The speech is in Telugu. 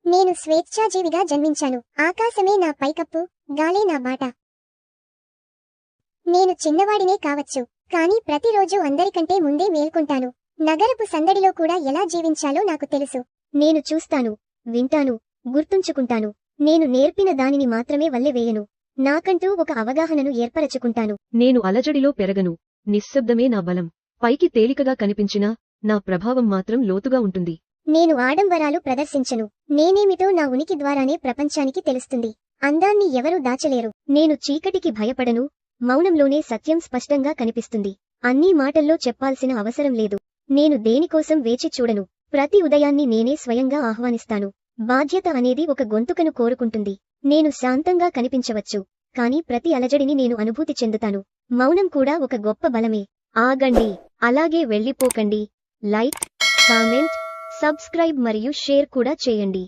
నేను స్వేచ్ఛాజీవిగా జన్మించాను. ఆకాశమే నా పైకప్పు, గాలే నా బాట. నేను చిన్నవాడినే కావచ్చు, కానీ ప్రతిరోజు అందరికంటే ముందే మేల్కొంటాను. నగరపు సందడిలో కూడా ఎలా జీవించాలో నాకు తెలుసు. నేను చూస్తాను, వింటాను, గుర్తుంచుకుంటాను. నేను నేర్పిన దానిని మాత్రమే వల్లెవేయను. నాకంటూ ఒక అవగాహనను ఏర్పరచుకుంటాను. నేను అలజడిలో పెరగను. నిశ్శబ్దమే నా బలం. పైకి తేలికగా కనిపించినా నా ప్రభావం మాత్రం లోతుగా ఉంటుంది. నేను ఆడంబరాలు ప్రదర్శించను. నేనేమిటో నా ఉనికి ద్వారానే ప్రపంచానికి తెలుస్తుంది. అందాన్ని ఎవరూ దాచలేరు. నేను చీకటికి భయపడను. మౌనంలోనే సత్యం స్పష్టంగా కనిపిస్తుంది. అన్నీ మాటల్లో చెప్పాల్సిన అవసరం లేదు. నేను దేనికోసం వేచి చూడను. ప్రతి ఉదయాన్ని నేనే స్వయంగా ఆహ్వానిస్తాను. బాధ్యత అనేది ఒక గొంతుకను కోరుకుంటుంది. నేను శాంతంగా కనిపించవచ్చు, కానీ ప్రతి అలజడిని నేను అనుభూతి చెందుతాను. మౌనం కూడా ఒక గొప్ప బలమే. ఆగండి, అలాగే వెళ్ళిపోకండి. లైక్, కామెంట్, సబ్స్క్రైబ్ మరియు షేర్ కూడా చేయండి.